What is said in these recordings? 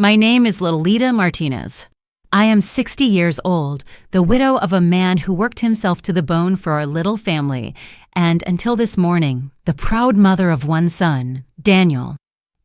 My name is Lolita Martinez. I am 60 years old, the widow of a man who worked himself to the bone for our little family, and until this morning, the proud mother of one son, Daniel.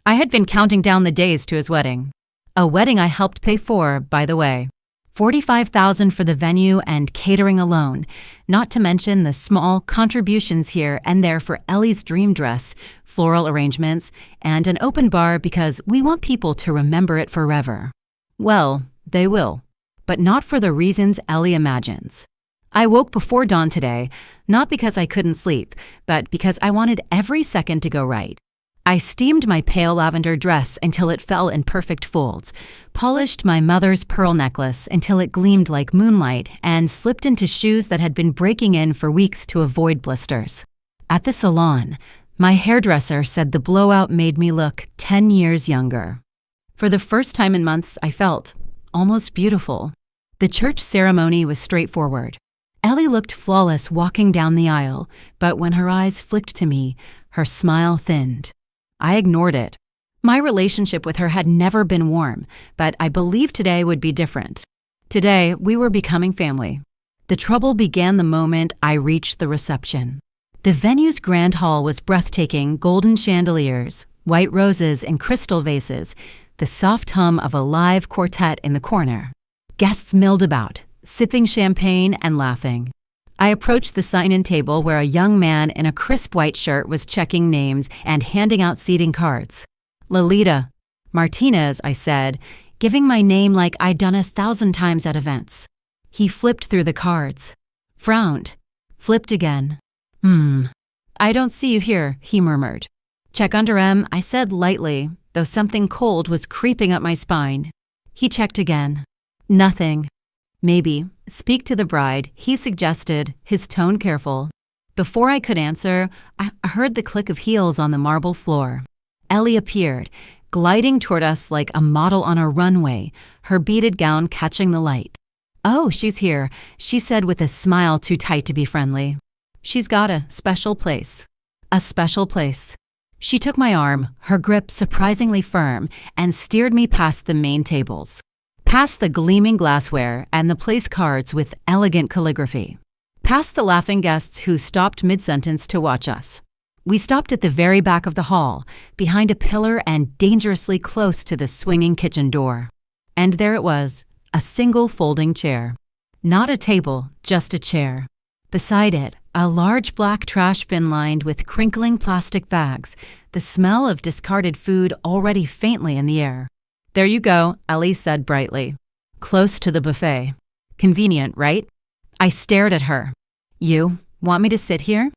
I had been counting down the days to his wedding. A wedding I helped pay for, by the way. $45,000 for the venue and catering alone, not to mention the small contributions here and there for Ellie's dream dress, floral arrangements, and an open bar because we want people to remember it forever. Well, they will, but not for the reasons Ellie imagines. I woke before dawn today, not because I couldn't sleep, but because I wanted every second to go right. I steamed my pale lavender dress until it fell in perfect folds, polished my mother's pearl necklace until it gleamed like moonlight, and slipped into shoes that had been breaking in for weeks to avoid blisters. At the salon, my hairdresser said the blowout made me look 10 years younger. For the first time in months, I felt almost beautiful. The church ceremony was straightforward. Ellie looked flawless walking down the aisle, but when her eyes flicked to me, her smile thinned. I ignored it. My relationship with her had never been warm, but I believed today would be different. Today, we were becoming family. The trouble began the moment I reached the reception. The venue's grand hall was breathtaking golden chandeliers, white roses and crystal vases, the soft hum of a live quartet in the corner. Guests milled about, sipping champagne and laughing. I approached the sign-in table where a young man in a crisp white shirt was checking names and handing out seating cards. Lolita Martinez, I said, giving my name like I'd done 1,000 times at events. He flipped through the cards, frowned, flipped again. I don't see you here, he murmured. Check under M, I said lightly, though something cold was creeping up my spine. He checked again. Nothing. Maybe, speak to the bride, he suggested, his tone careful. Before I could answer, I heard the click of heels on the marble floor. Ellie appeared, gliding toward us like a model on a runway, her beaded gown catching the light. Oh, she's here, she said with a smile too tight to be friendly. She's got a special place. A special place. She took my arm, her grip surprisingly firm, and steered me past the main tables. Past the gleaming glassware and the place cards with elegant calligraphy. Past the laughing guests who stopped mid-sentence to watch us. We stopped at the very back of the hall, behind a pillar and dangerously close to the swinging kitchen door. And there it was, a single folding chair. Not a table, just a chair. Beside it, a large black trash bin lined with crinkling plastic bags, the smell of discarded food already faintly in the air. There you go, Ellie said brightly. Close to the buffet. Convenient, right? I stared at her. You want me to sit here?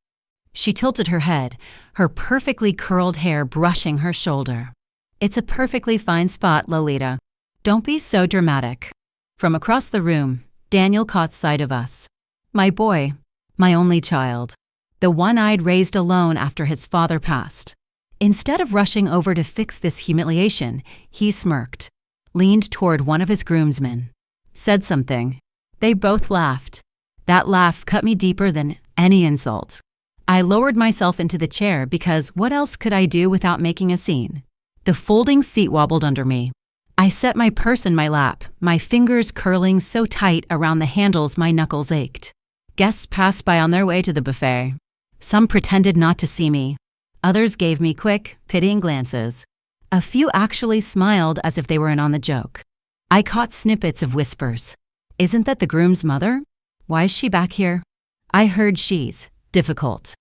She tilted her head, her perfectly curled hair brushing her shoulder. It's a perfectly fine spot, Lolita. Don't be so dramatic. From across the room, Daniel caught sight of us. My boy, my only child, the one I'd raised alone after his father passed. Instead of rushing over to fix this humiliation, he smirked, leaned toward one of his groomsmen, said something. They both laughed. That laugh cut me deeper than any insult. I lowered myself into the chair because what else could I do without making a scene? The folding seat wobbled under me. I set my purse in my lap, my fingers curling so tight around the handles my knuckles ached. Guests passed by on their way to the buffet. Some pretended not to see me. Others gave me quick, pitying glances. A few actually smiled as if they were in on the joke. I caught snippets of whispers. Isn't that the groom's mother? Why is she back here? I heard she's difficult.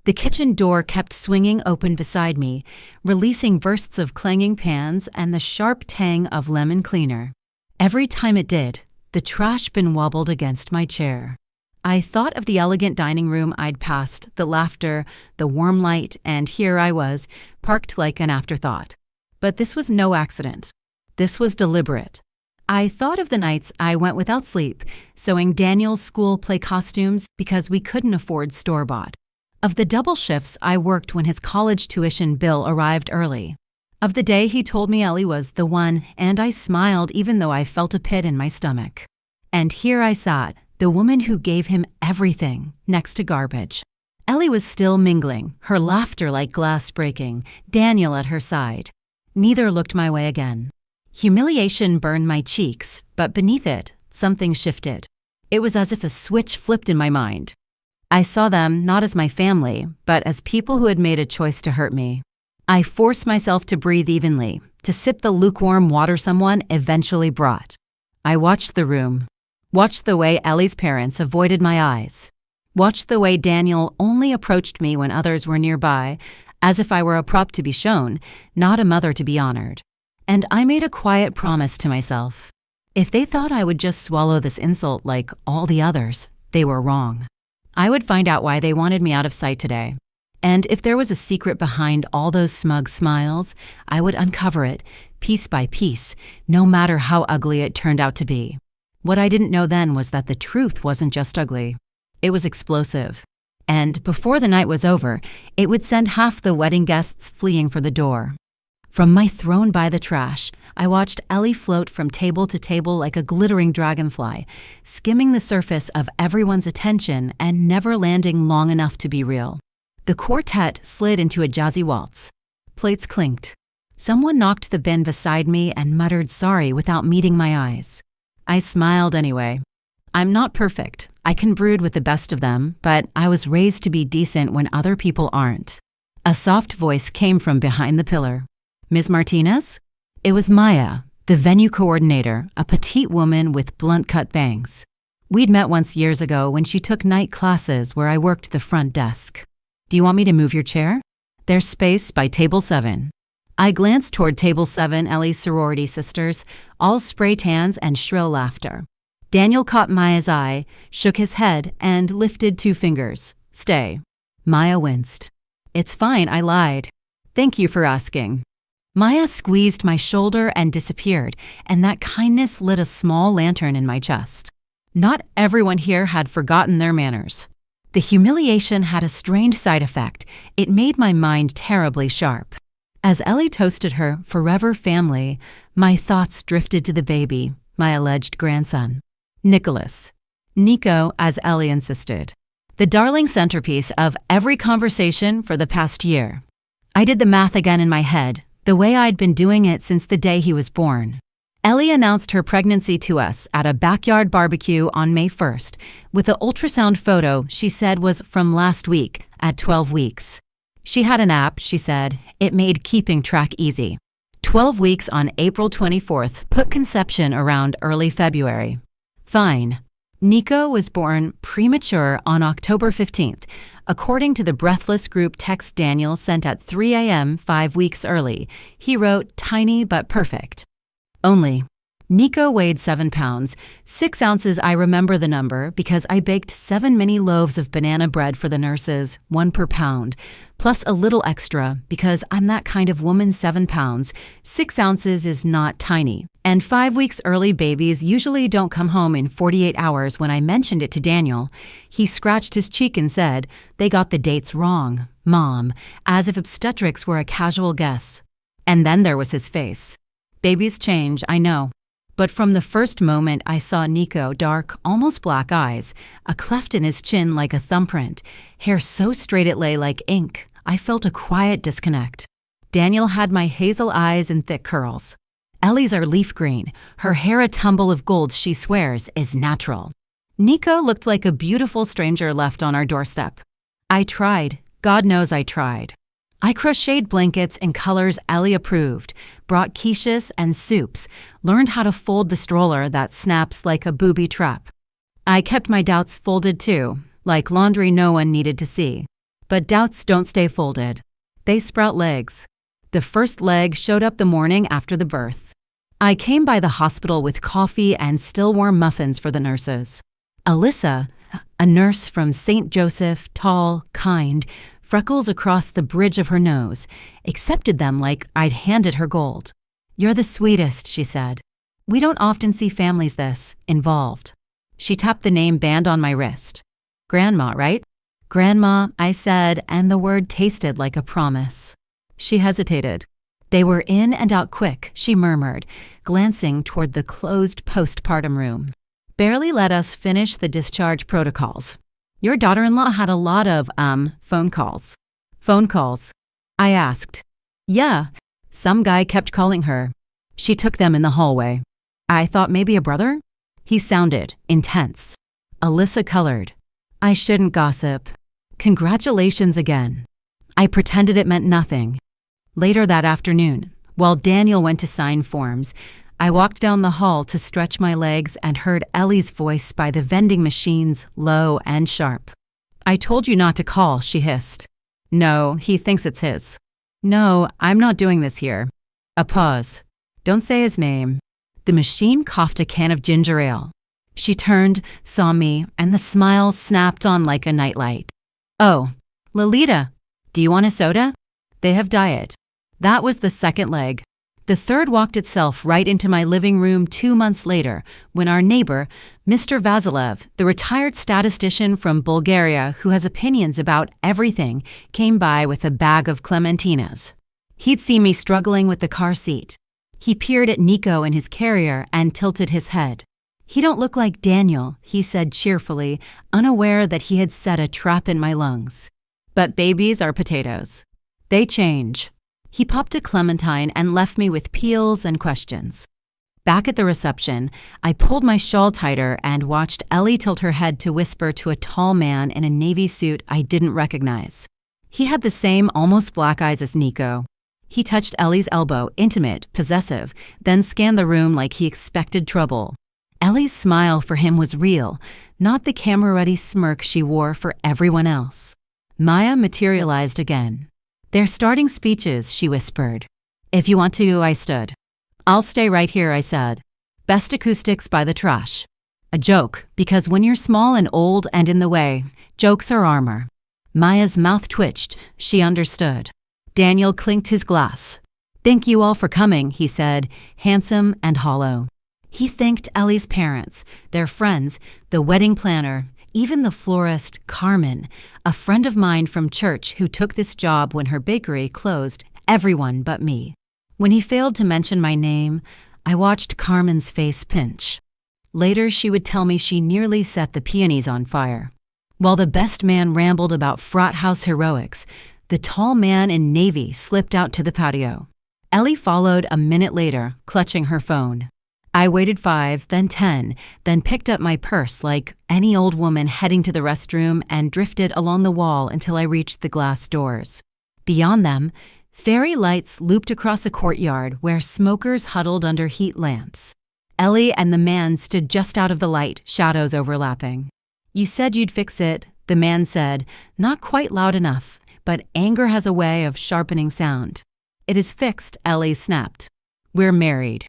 The kitchen door kept swinging open beside me, releasing bursts of clanging pans and the sharp tang of lemon cleaner. Every time it did, the trash bin wobbled against my chair. I thought of the elegant dining room I'd passed, the laughter, the warm light, and here I was, parked like an afterthought. But this was no accident. This was deliberate. I thought of the nights I went without sleep, sewing Daniel's school play costumes because we couldn't afford store-bought. Of the double shifts I worked when his college tuition bill arrived early. Of the day he told me Ellie was the one, and I smiled even though I felt a pit in my stomach. And here I sat, the woman who gave him everything, next to garbage. Ellie was still mingling, her laughter like glass breaking, Daniel at her side. Neither looked my way again. Humiliation burned my cheeks, but beneath it, something shifted. It was as if a switch flipped in my mind. I saw them not as my family, but as people who had made a choice to hurt me. I forced myself to breathe evenly, to sip the lukewarm water someone eventually brought. I watched the room, watched the way Ellie's parents avoided my eyes, watched the way Daniel only approached me when others were nearby, as if I were a prop to be shown, not a mother to be honored. And I made a quiet promise to myself. If they thought I would just swallow this insult like all the others, they were wrong. I would find out why they wanted me out of sight today. And if there was a secret behind all those smug smiles, I would uncover it, piece by piece, no matter how ugly it turned out to be. What I didn't know then was that the truth wasn't just ugly. It was explosive. And before the night was over, it would send half the wedding guests fleeing for the door. From my throne by the trash, I watched Ellie float from table to table like a glittering dragonfly, skimming the surface of everyone's attention and never landing long enough to be real. The quartet slid into a jazzy waltz. Plates clinked. Someone knocked the bin beside me and muttered sorry without meeting my eyes. I smiled anyway. I'm not perfect. I can brood with the best of them, but I was raised to be decent when other people aren't. A soft voice came from behind the pillar. Ms. Martinez? It was Maya, the venue coordinator, a petite woman with blunt-cut bangs. We'd met once years ago when she took night classes where I worked the front desk. Do you want me to move your chair? There's space by table 7. I glanced toward table 7, Ellie's sorority sisters, all spray tans and shrill laughter. Daniel caught Maya's eye, shook his head, and lifted 2 fingers. Stay. Maya winced. It's fine, I lied. Thank you for asking. Maya squeezed my shoulder and disappeared, and that kindness lit a small lantern in my chest. Not everyone here had forgotten their manners. The humiliation had a strange side effect. It made my mind terribly sharp. As Ellie toasted her forever family, my thoughts drifted to the baby, my alleged grandson. Nicholas. Nico, as Ellie insisted. The darling centerpiece of every conversation for the past year. I did the math again in my head, the way I'd been doing it since the day he was born. Ellie announced her pregnancy to us at a backyard barbecue on May 1st, with the ultrasound photo she said was from last week, at 12 weeks. She had an app, she said. It made keeping track easy. 12 weeks on April 24th put conception around early February. Fine. Nico was born premature on October 15th, according to the breathless group text Daniel sent at 3 a.m. 5 weeks early. He wrote, tiny but perfect. Only. Nico weighed 7 pounds, 6 ounces. I remember the number because I baked 7 mini loaves of banana bread for the nurses, 1 per pound, plus a little extra because I'm that kind of woman. 7 pounds, 6 ounces is not tiny. And 5 weeks early babies usually don't come home in 48 hours. When I mentioned it to Daniel, he scratched his cheek and said, they got the dates wrong, Mom, as if obstetrics were a casual guess. And then there was his face. Babies change, I know. But from the first moment I saw Nico, dark, almost black eyes, a cleft in his chin like a thumbprint, hair so straight it lay like ink, I felt a quiet disconnect. Daniel had my hazel eyes and thick curls. Ellie's are leaf green, her hair a tumble of gold she swears is natural. Nico looked like a beautiful stranger left on our doorstep. I tried, God knows I tried. I crocheted blankets in colors Ellie approved, brought quiches and soups, learned how to fold the stroller that snaps like a booby trap. I kept my doubts folded too, like laundry no one needed to see. But doubts don't stay folded. They sprout legs. The first leg showed up the morning after the birth. I came by the hospital with coffee and still warm muffins for the nurses. Alyssa, a nurse from St. Joseph, tall, kind, freckles across the bridge of her nose, accepted them like I'd handed her gold. You're the sweetest, she said. We don't often see families this involved. She tapped the name band on my wrist. Grandma, right? Grandma, I said, and the word tasted like a promise. She hesitated. They were in and out quick, she murmured, glancing toward the closed postpartum room. Barely let us finish the discharge protocols. Your daughter-in-law had a lot of, phone calls. Phone calls. I asked. Yeah, some guy kept calling her. She took them in the hallway. I thought maybe a brother? He sounded intense. Alyssa colored. I shouldn't gossip. Congratulations again. I pretended it meant nothing. Later that afternoon, while Daniel went to sign forms, I walked down the hall to stretch my legs and heard Ellie's voice by the vending machines, low and sharp. I told you not to call, she hissed. No, he thinks it's his. No, I'm not doing this here. A pause. Don't say his name. The machine coughed a can of ginger ale. She turned, saw me, and the smile snapped on like a nightlight. Oh, Lolita, do you want a soda? They have diet. That was the second leg. The third walked itself right into my living room 2 months later when our neighbor, Mr. Vasilev, the retired statistician from Bulgaria who has opinions about everything, came by with a bag of clementinas. He'd seen me struggling with the car seat. He peered at Nico in his carrier and tilted his head. He don't look like Daniel, he said cheerfully, unaware that he had set a trap in my lungs. But babies are potatoes. They change. He popped a clementine and left me with peels and questions. Back at the reception, I pulled my shawl tighter and watched Ellie tilt her head to whisper to a tall man in a navy suit I didn't recognize. He had the same almost black eyes as Nico. He touched Ellie's elbow, intimate, possessive, then scanned the room like he expected trouble. Ellie's smile for him was real, not the camera-ready smirk she wore for everyone else. Maya materialized again. They're starting speeches, she whispered. If you want to, I stood. I'll stay right here, I said. Best acoustics by the trash. A joke, because when you're small and old and in the way, jokes are armor. Maya's mouth twitched. She understood. Daniel clinked his glass. Thank you all for coming, he said, handsome and hollow. He thanked Ellie's parents, their friends, the wedding planner, even the florist, Carmen, a friend of mine from church who took this job when her bakery closed, everyone but me. When he failed to mention my name, I watched Carmen's face pinch. Later, she would tell me she nearly set the peonies on fire. While the best man rambled about frat house heroics, the tall man in navy slipped out to the patio. Ellie followed a minute later, clutching her phone. I waited 5, then 10, then picked up my purse like any old woman heading to the restroom and drifted along the wall until I reached the glass doors. Beyond them, fairy lights looped across a courtyard where smokers huddled under heat lamps. Ellie and the man stood just out of the light, shadows overlapping. You said you'd fix it, the man said, not quite loud enough, but anger has a way of sharpening sound. It is fixed, Ellie snapped. We're married.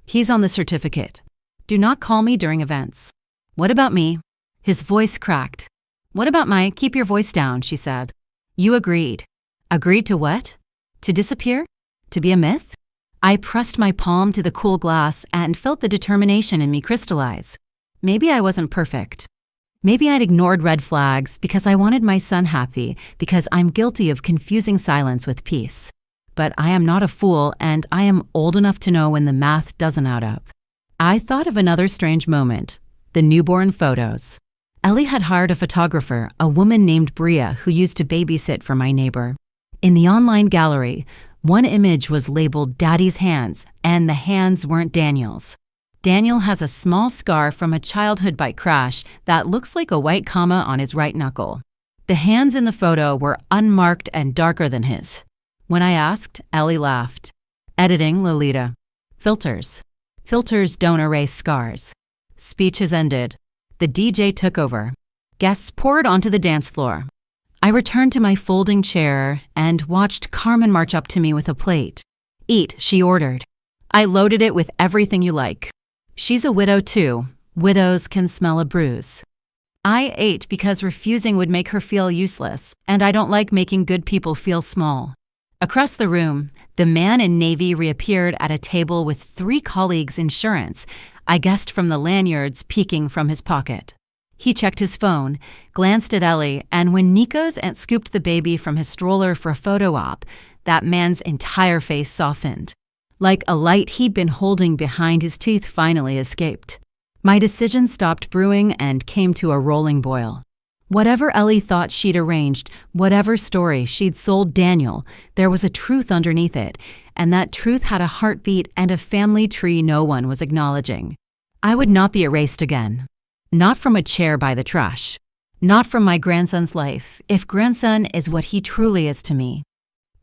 He's on the certificate. Do not call me during events. What about me? His voice cracked. What about my keep your voice down, she said. You agreed. Agreed to what? To disappear? To be a myth? I pressed my palm to the cool glass and felt the determination in me crystallize. Maybe I wasn't perfect. Maybe I'd ignored red flags because I wanted my son happy, because I'm guilty of confusing silence with peace. But I am not a fool, and I am old enough to know when the math doesn't add up. I thought of another strange moment, the newborn photos. Ellie had hired a photographer, a woman named Bria, who used to babysit for my neighbor. In the online gallery, one image was labeled Daddy's hands, and the hands weren't Daniel's. Daniel has a small scar from a childhood bike crash that looks like a white comma on his right knuckle. The hands in the photo were unmarked and darker than his. When I asked, Ellie laughed. Editing, Lolita. Filters. Filters don't erase scars. Speech has ended. The DJ took over. Guests poured onto the dance floor. I returned to my folding chair and watched Carmen march up to me with a plate. Eat, she ordered. I loaded it with everything you like. She's a widow too. Widows can smell a bruise. I ate because refusing would make her feel useless, and I don't like making good people feel small. Across the room, the man in navy reappeared at a table with 3 colleagues' insurance, I guessed from the lanyards peeking from his pocket. He checked his phone, glanced at Ellie, and when Nico's aunt scooped the baby from his stroller for a photo op, that man's entire face softened. Like a light he'd been holding behind his teeth finally escaped. My decision stopped brewing and came to a rolling boil. Whatever Ellie thought she'd arranged, whatever story she'd sold Daniel, there was a truth underneath it, and that truth had a heartbeat and a family tree no one was acknowledging. I would not be erased again. Not from a chair by the trash. Not from my grandson's life, if grandson is what he truly is to me.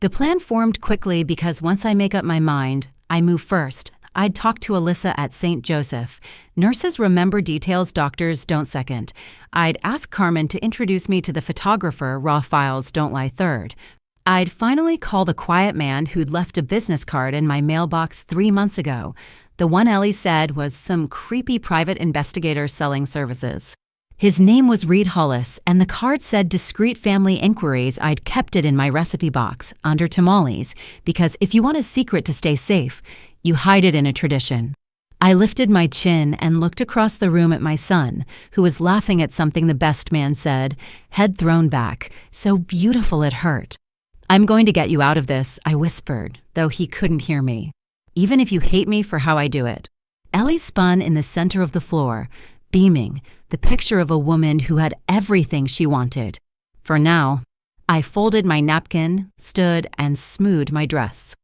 The plan formed quickly because once I make up my mind, I move first. I'd talk to Alyssa at St. Joseph. Nurses remember details doctors don't second. I'd ask Carmen to introduce me to the photographer raw files don't lie third. I'd finally call the quiet man who'd left a business card in my mailbox 3 months ago. The one Ellie said was some creepy private investigator selling services. His name was Reed Hollis, and the card said discreet family inquiries. I'd kept it in my recipe box, under tamales, because if you want a secret to stay safe, you hide it in a tradition. I lifted my chin and looked across the room at my son, who was laughing at something the best man said, head thrown back, so beautiful it hurt. I'm going to get you out of this, I whispered, though he couldn't hear me. Even if you hate me for how I do it. Ellie spun in the center of the floor, beaming, the picture of a woman who had everything she wanted. For now, I folded my napkin, stood, and smoothed my dress.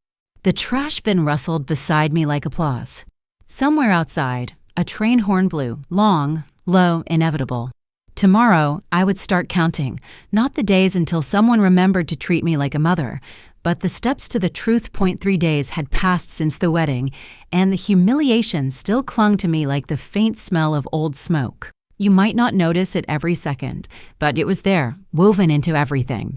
The trash bin rustled beside me like applause. Somewhere outside, a train horn blew, long, low, inevitable. Tomorrow, I would start counting, not the days until someone remembered to treat me like a mother, but the steps to the truth. 3 days had passed since the wedding, and the humiliation still clung to me like the faint smell of old smoke. You might not notice it every second, but it was there, woven into everything.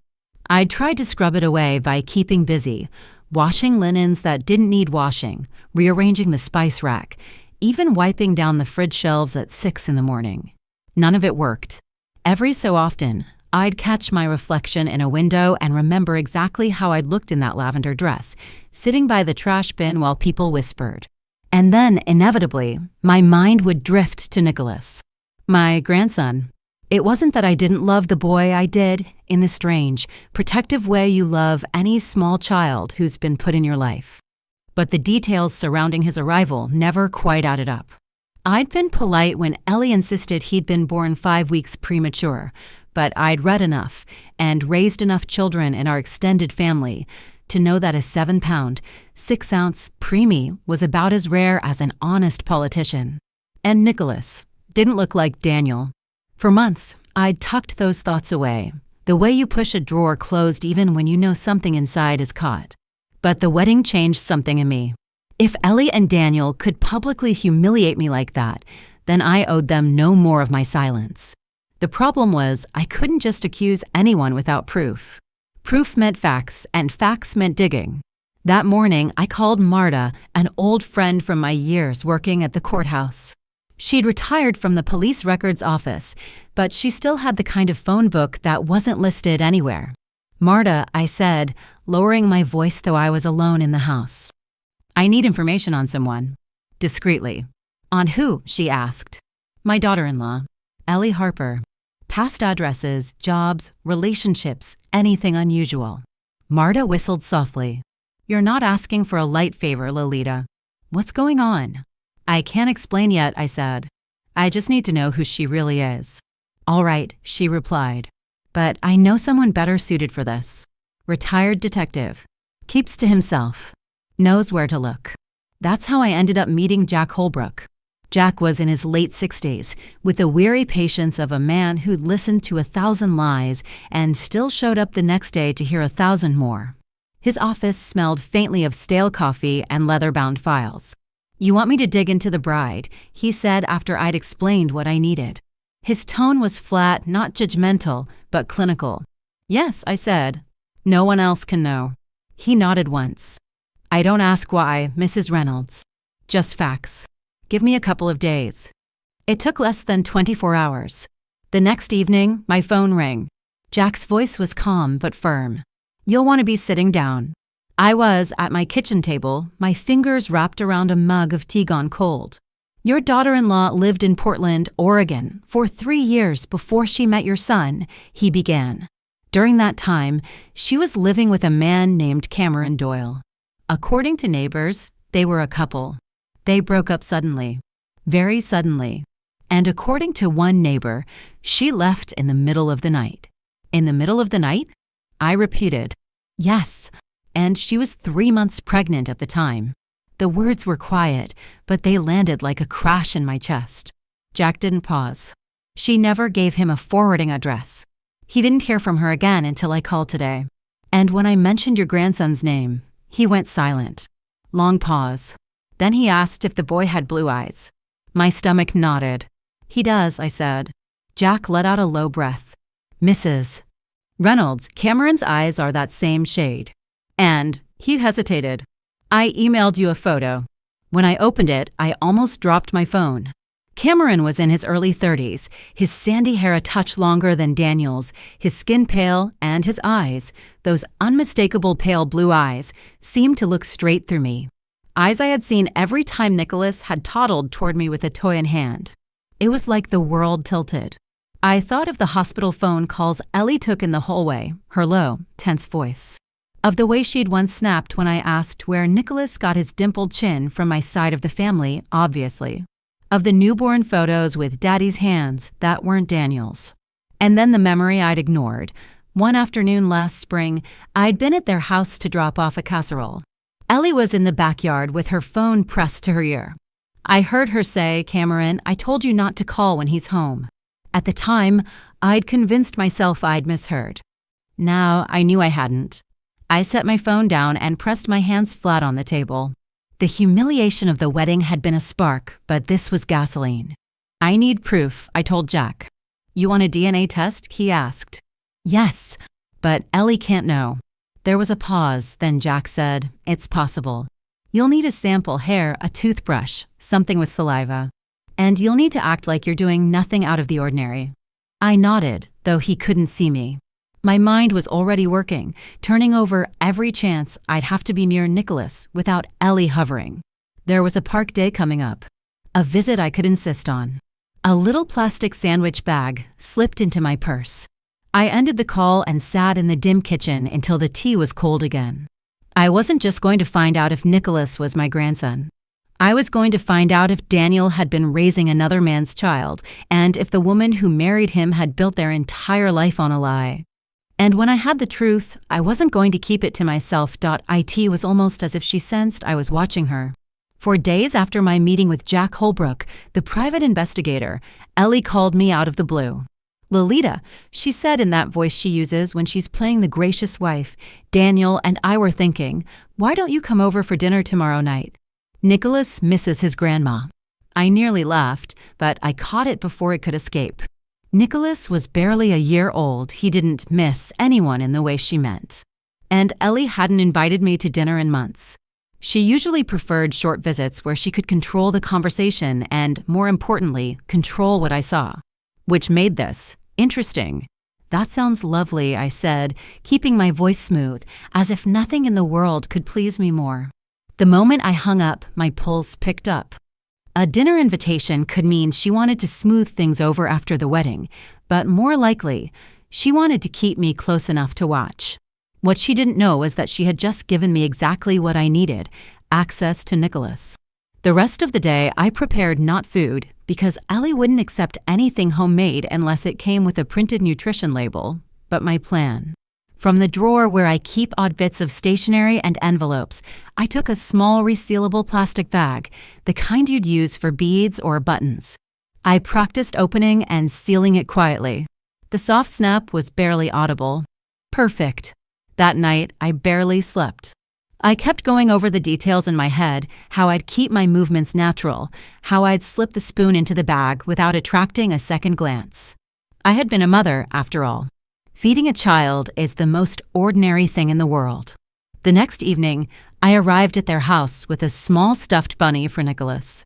I'd tried to scrub it away by keeping busy, washing linens that didn't need washing, rearranging the spice rack, even wiping down the fridge shelves at 6 in the morning. None of it worked. Every so often, I'd catch my reflection in a window and remember exactly how I'd looked in that lavender dress, sitting by the trash bin while people whispered. And then, inevitably, my mind would drift to Nicholas, my grandson. It wasn't that I didn't love the boy. I did, in the strange, protective way you love any small child who's been put in your life. But the details surrounding his arrival never quite added up. I'd been polite when Ellie insisted he'd been born 5 weeks premature, but I'd read enough and raised enough children in our extended family to know that a 7-pound, 6-ounce preemie was about as rare as an honest politician. And Nicholas didn't look like Daniel. For months, I'd tucked those thoughts away, the way you push a drawer closed even when you know something inside is caught. But the wedding changed something in me. If Ellie and Daniel could publicly humiliate me like that, then I owed them no more of my silence. The problem was I couldn't just accuse anyone without proof. Proof meant facts, and facts meant digging. That morning, I called Marta, an old friend from my years working at the courthouse. She'd retired from the police records office, but she still had the kind of phone book that wasn't listed anywhere. Marta, I said, lowering my voice though I was alone in the house. I need information on someone. Discreetly. On who? She asked. My daughter-in-law, Ellie Harper. Past addresses, jobs, relationships, anything unusual. Marta whistled softly. You're not asking for a light favor, Lolita. What's going on? I can't explain yet, I said. I just need to know who she really is. All right, she replied. But I know someone better suited for this. Retired detective. Keeps to himself. Knows where to look. That's how I ended up meeting Jack Holbrook. Jack was in his late 60s, with the weary patience of a man who'd listened to 1,000 lies and still showed up the next day to hear 1,000 more. His office smelled faintly of stale coffee and leather-bound files. You want me to dig into the bride, he said after I'd explained what I needed. His tone was flat, not judgmental, but clinical. Yes, I said. No one else can know. He nodded once. I don't ask why, Mrs. Reynolds. Just facts. Give me a couple of days. It took less than 24 hours. The next evening, my phone rang. Jack's voice was calm but firm. You'll want to be sitting down. I was at my kitchen table, my fingers wrapped around a mug of tea gone cold. Your daughter-in-law lived in Portland, Oregon, for 3 years before she met your son, he began. During that time, she was living with a man named Cameron Doyle. According to neighbors, they were a couple. They broke up suddenly. Very suddenly. And according to one neighbor, she left in the middle of the night. In the middle of the night? I repeated, yes, and she was 3 months pregnant at the time. The words were quiet, but they landed like a crash in my chest. Jack didn't pause. She never gave him a forwarding address. He didn't hear from her again until I called today. And when I mentioned your grandson's name, he went silent. Long pause. Then he asked if the boy had blue eyes. My stomach nodded. He does, I said. Jack let out a low breath. Mrs. Reynolds, Cameron's eyes are that same shade. And he hesitated. I emailed you a photo. When I opened it, I almost dropped my phone. Cameron was in his early 30s, his sandy hair a touch longer than Daniel's, his skin pale, and his eyes, those unmistakable pale blue eyes, seemed to look straight through me. Eyes I had seen every time Nicholas had toddled toward me with a toy in hand. It was like the world tilted. I thought of the hospital phone calls Ellie took in the hallway, her low, tense voice. Of the way she'd once snapped when I asked where Nicholas got his dimpled chin from my side of the family, obviously. Of the newborn photos with Daddy's hands that weren't Daniel's. And then the memory I'd ignored. One afternoon last spring, I'd been at their house to drop off a casserole. Ellie was in the backyard with her phone pressed to her ear. I heard her say, Cameron, I told you not to call when he's home. At the time, I'd convinced myself I'd misheard. Now I knew I hadn't. I set my phone down and pressed my hands flat on the table. The humiliation of the wedding had been a spark, but this was gasoline. I need proof, I told Jack. You want a DNA test? He asked. Yes, but Ellie can't know. There was a pause, then Jack said, it's possible. You'll need a sample hair, a toothbrush, something with saliva. And you'll need to act like you're doing nothing out of the ordinary. I nodded, though he couldn't see me. My mind was already working, turning over every chance I'd have to be near Nicholas without Ellie hovering. There was a park day coming up, a visit I could insist on. A little plastic sandwich bag slipped into my purse. I ended the call and sat in the dim kitchen until the tea was cold again. I wasn't just going to find out if Nicholas was my grandson. I was going to find out if Daniel had been raising another man's child, and if the woman who married him had built their entire life on a lie. And when I had the truth, I wasn't going to keep it to myself. It was almost as if she sensed I was watching her. For days after my meeting with Jack Holbrook, the private investigator, Ellie called me out of the blue. Lolita, she said in that voice she uses when she's playing the gracious wife, Daniel and I were thinking, why don't you come over for dinner tomorrow night? Nicholas misses his grandma. I nearly laughed, but I caught it before it could escape. Nicholas was barely a year old. He didn't miss anyone in the way she meant. And Ellie hadn't invited me to dinner in months. She usually preferred short visits where she could control the conversation and, more importantly, control what I saw. Which made this interesting. That sounds lovely, I said, keeping my voice smooth, as if nothing in the world could please me more. The moment I hung up, my pulse picked up. A dinner invitation could mean she wanted to smooth things over after the wedding, but more likely, she wanted to keep me close enough to watch. What she didn't know was that she had just given me exactly what I needed, access to Nicholas. The rest of the day, I prepared not food, because Ellie wouldn't accept anything homemade unless it came with a printed nutrition label, but my plan. From the drawer where I keep odd bits of stationery and envelopes, I took a small resealable plastic bag, the kind you'd use for beads or buttons. I practiced opening and sealing it quietly. The soft snap was barely audible. Perfect. That night, I barely slept. I kept going over the details in my head, how I'd keep my movements natural, how I'd slip the spoon into the bag without attracting a second glance. I had been a mother, after all. Feeding a child is the most ordinary thing in the world. The next evening, I arrived at their house with a small stuffed bunny for Nicholas.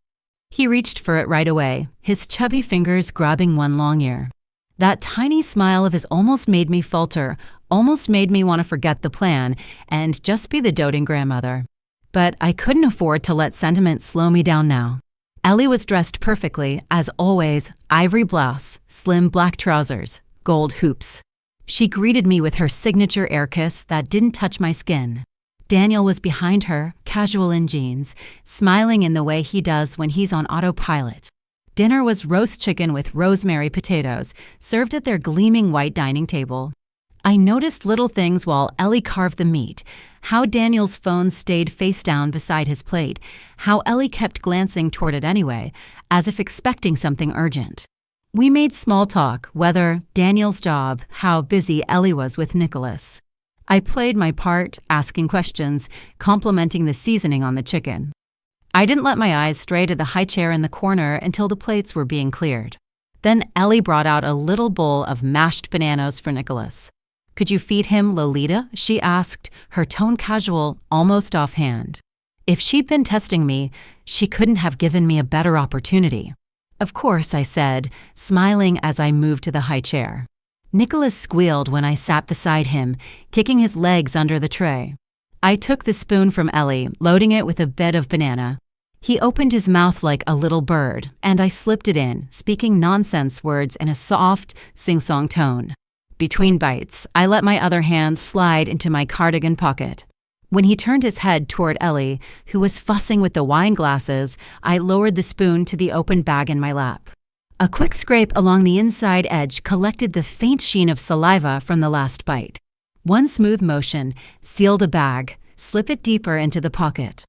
He reached for it right away, his chubby fingers grabbing one long ear. That tiny smile of his almost made me falter, almost made me want to forget the plan and just be the doting grandmother. But I couldn't afford to let sentiment slow me down now. Ellie was dressed perfectly, as always, ivory blouse, slim black trousers, gold hoops. She greeted me with her signature air kiss that didn't touch my skin. Daniel was behind her, casual in jeans, smiling in the way he does when he's on autopilot. Dinner was roast chicken with rosemary potatoes, served at their gleaming white dining table. I noticed little things while Ellie carved the meat, how Daniel's phone stayed face down beside his plate, how Ellie kept glancing toward it anyway, as if expecting something urgent. We made small talk, weather, Daniel's job, how busy Ellie was with Nicholas. I played my part, asking questions, complimenting the seasoning on the chicken. I didn't let my eyes stray to the high chair in the corner until the plates were being cleared. Then Ellie brought out a little bowl of mashed bananas for Nicholas. "Could you feed him, Lolita?" she asked, her tone casual, almost offhand. If she'd been testing me, she couldn't have given me a better opportunity. "Of course," I said, smiling as I moved to the high chair. Nicholas squealed when I sat beside him, kicking his legs under the tray. I took the spoon from Ellie, loading it with a bit of banana. He opened his mouth like a little bird, and I slipped it in, speaking nonsense words in a soft, sing-song tone. Between bites, I let my other hand slide into my cardigan pocket. When he turned his head toward Ellie, who was fussing with the wine glasses, I lowered the spoon to the open bag in my lap. A quick scrape along the inside edge collected the faint sheen of saliva from the last bite. One smooth motion sealed a bag, slip it deeper into the pocket.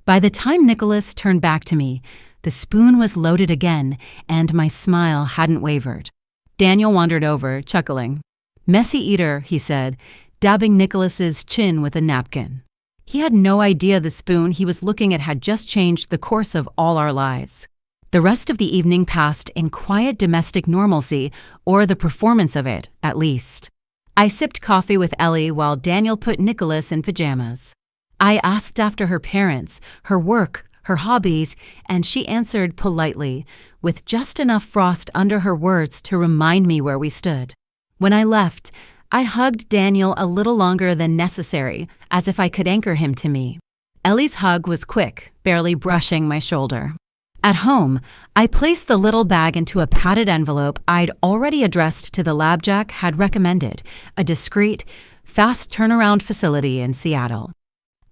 By the time Nicholas turned back to me, the spoon was loaded again, and my smile hadn't wavered. Daniel wandered over, chuckling. "Messy eater," he said, dabbing Nicholas's chin with a napkin. He had no idea the spoon he was looking at had just changed the course of all our lives. The rest of the evening passed in quiet domestic normalcy, or the performance of it, at least. I sipped coffee with Ellie while Daniel put Nicholas in pajamas. I asked after her parents, her work, her hobbies, and she answered politely, with just enough frost under her words to remind me where we stood. When I left, I hugged Daniel a little longer than necessary, as if I could anchor him to me. Ellie's hug was quick, barely brushing my shoulder. At home, I placed the little bag into a padded envelope I'd already addressed to the lab Jack had recommended, a discreet, fast turnaround facility in Seattle.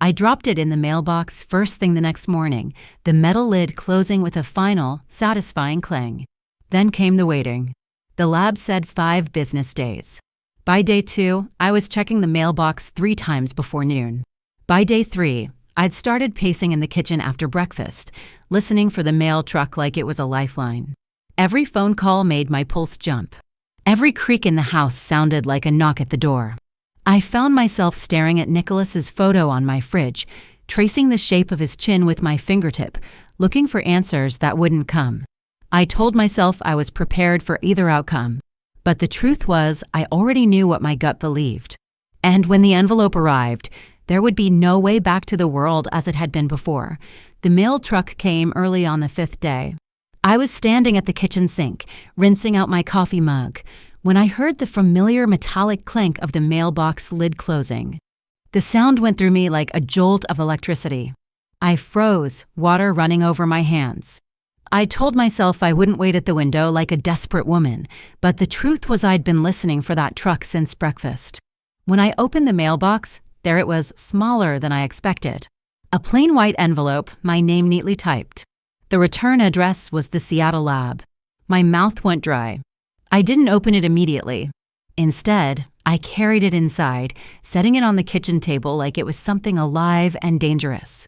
I dropped it in the mailbox first thing the next morning, the metal lid closing with a final, satisfying clang. Then came the waiting. The lab said 5 business days. By day 2, I was checking the mailbox 3 times before noon. By day 3, I'd started pacing in the kitchen after breakfast, listening for the mail truck like it was a lifeline. Every phone call made my pulse jump. Every creak in the house sounded like a knock at the door. I found myself staring at Nicholas's photo on my fridge, tracing the shape of his chin with my fingertip, looking for answers that wouldn't come. I told myself I was prepared for either outcome, but the truth was I already knew what my gut believed. And when the envelope arrived, there would be no way back to the world as it had been before. The mail truck came early on the 5th day. I was standing at the kitchen sink, rinsing out my coffee mug, when I heard the familiar metallic clink of the mailbox lid closing. The sound went through me like a jolt of electricity. I froze, water running over my hands. I told myself I wouldn't wait at the window like a desperate woman, but the truth was I'd been listening for that truck since breakfast. When I opened the mailbox, there it was, smaller than I expected. A plain white envelope, my name neatly typed. The return address was the Seattle lab. My mouth went dry. I didn't open it immediately. Instead, I carried it inside, setting it on the kitchen table like it was something alive and dangerous.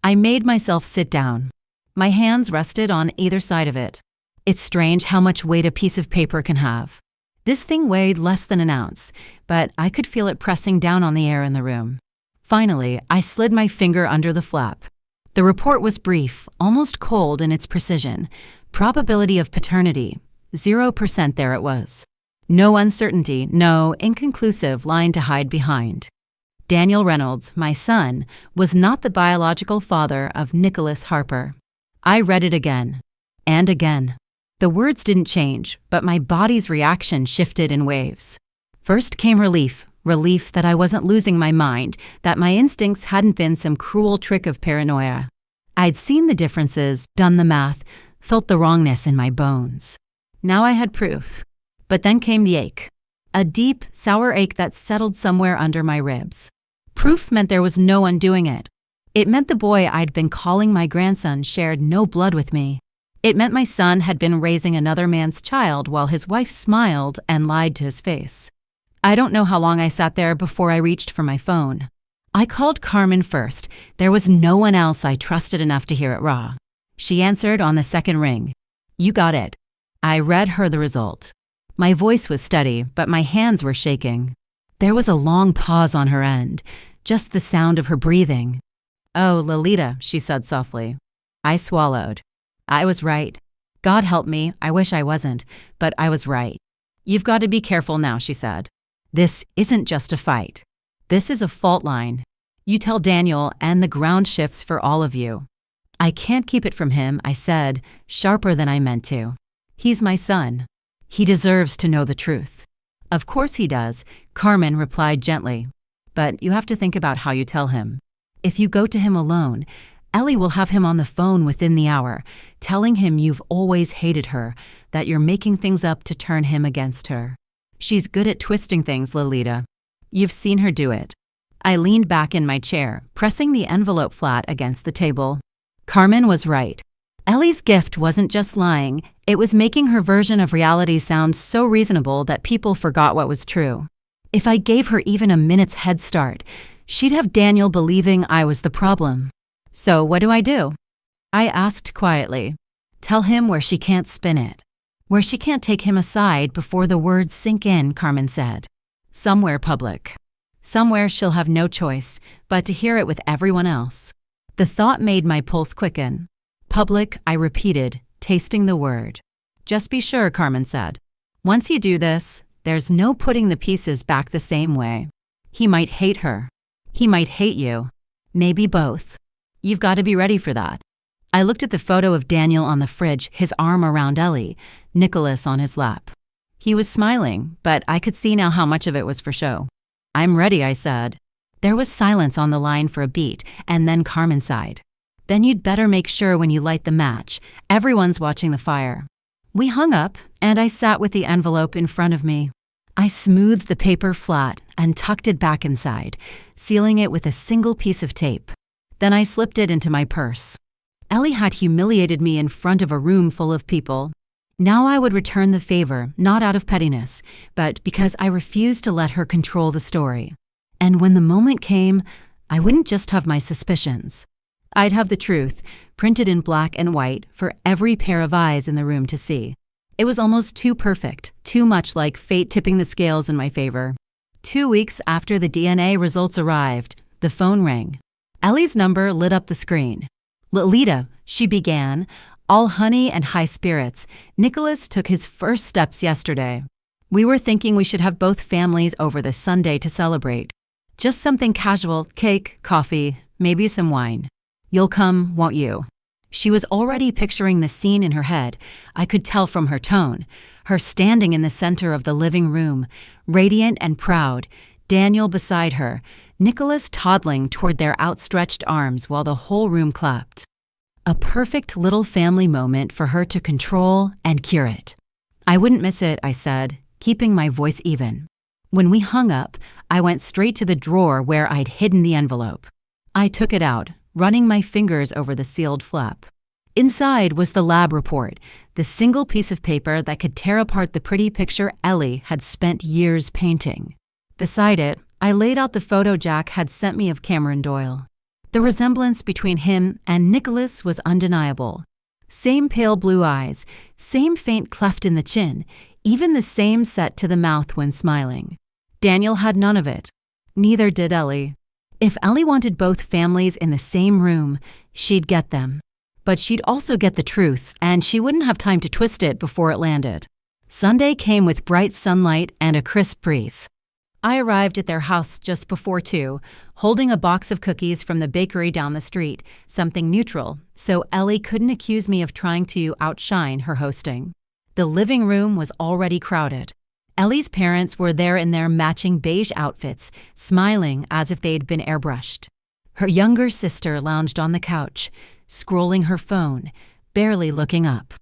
I made myself sit down. My hands rested on either side of it. It's strange how much weight a piece of paper can have. This thing weighed less than an ounce, but I could feel it pressing down on the air in the room. Finally, I slid my finger under the flap. The report was brief, almost cold in its precision. Probability of paternity, 0% there it was. No uncertainty, no inconclusive line to hide behind. Daniel Reynolds, my son, was not the biological father of Nicholas Harper. I read it again, and again. The words didn't change, but my body's reaction shifted in waves. First came relief that I wasn't losing my mind, that my instincts hadn't been some cruel trick of paranoia. I'd seen the differences, done the math, felt the wrongness in my bones. Now I had proof. But then came the ache. A deep, sour ache that settled somewhere under my ribs. Proof meant there was no undoing it. It meant the boy I'd been calling my grandson shared no blood with me. It meant my son had been raising another man's child while his wife smiled and lied to his face. I don't know how long I sat there before I reached for my phone. I called Carmen first. There was no one else I trusted enough to hear it raw. She answered on the second ring. "You got it." I read her the result. My voice was steady, but my hands were shaking. There was a long pause on her end, just the sound of her breathing. "Oh, Lolita," she said softly. I swallowed. I was right. God help me, I wish I wasn't, but I was right. "You've got to be careful now," she said. "This isn't just a fight. This is a fault line. You tell Daniel and the ground shifts for all of you." "I can't keep it from him," I said, sharper than I meant to. "He's my son. He deserves to know the truth." "Of course he does," Carmen replied gently. "But you have to think about how you tell him. If you go to him alone, Ellie will have him on the phone within the hour, telling him you've always hated her, that you're making things up to turn him against her. She's good at twisting things, Lolita. You've seen her do it." I leaned back in my chair, pressing the envelope flat against the table. Carmen was right. Ellie's gift wasn't just lying, it was making her version of reality sound so reasonable that people forgot what was true. If I gave her even a minute's head start, she'd have Daniel believing I was the problem. "So what do?" I asked quietly. "Tell him where she can't spin it. Where she can't take him aside before the words sink in," Carmen said. "Somewhere public. Somewhere she'll have no choice but to hear it with everyone else." The thought made my pulse quicken. "Public," I repeated, tasting the word. "Just be sure," Carmen said. "Once you do this, there's no putting the pieces back the same way. He might hate her. He might hate you. Maybe both. You've got to be ready for that." I looked at the photo of Daniel on the fridge, his arm around Ellie, Nicholas on his lap. He was smiling, but I could see now how much of it was for show. "I'm ready," I said. There was silence on the line for a beat, and then Carmen sighed. "Then you'd better make sure when you light the match. Everyone's watching the fire." We hung up, and I sat with the envelope in front of me. I smoothed the paper flat and tucked it back inside, sealing it with a single piece of tape. Then I slipped it into my purse. Ellie had humiliated me in front of a room full of people. Now I would return the favor, not out of pettiness, but because I refused to let her control the story. And when the moment came, I wouldn't just have my suspicions. I'd have the truth, printed in black and white, for every pair of eyes in the room to see. It was almost too perfect, too much like fate tipping the scales in my favor. 2 weeks after the DNA results arrived, the phone rang. Ellie's number lit up the screen. "Lolita," she began, all honey and high spirits. "Nicholas took his first steps yesterday. We were thinking we should have both families over this Sunday to celebrate. Just something casual, cake, coffee, maybe some wine. You'll come, won't you?" She was already picturing the scene in her head. I could tell from her tone. Her standing in the center of the living room, radiant and proud, Daniel beside her, Nicholas toddling toward their outstretched arms while the whole room clapped. A perfect little family moment for her to control and curate. "I wouldn't miss it," I said, keeping my voice even. When we hung up, I went straight to the drawer where I'd hidden the envelope. I took it out, running my fingers over the sealed flap. Inside was the lab report, the single piece of paper that could tear apart the pretty picture Ellie had spent years painting. Beside it, I laid out the photo Jack had sent me of Cameron Doyle. The resemblance between him and Nicholas was undeniable. Same pale blue eyes, same faint cleft in the chin, even the same set to the mouth when smiling. Daniel had none of it. Neither did Ellie. If Ellie wanted both families in the same room, she'd get them. But she'd also get the truth, and she wouldn't have time to twist it before it landed. Sunday came with bright sunlight and a crisp breeze. I arrived at their house just before 2, holding a box of cookies from the bakery down the street, something neutral, so Ellie couldn't accuse me of trying to outshine her hosting. The living room was already crowded. Ellie's parents were there in their matching beige outfits, smiling as if they'd been airbrushed. Her younger sister lounged on the couch, scrolling her phone, barely looking up.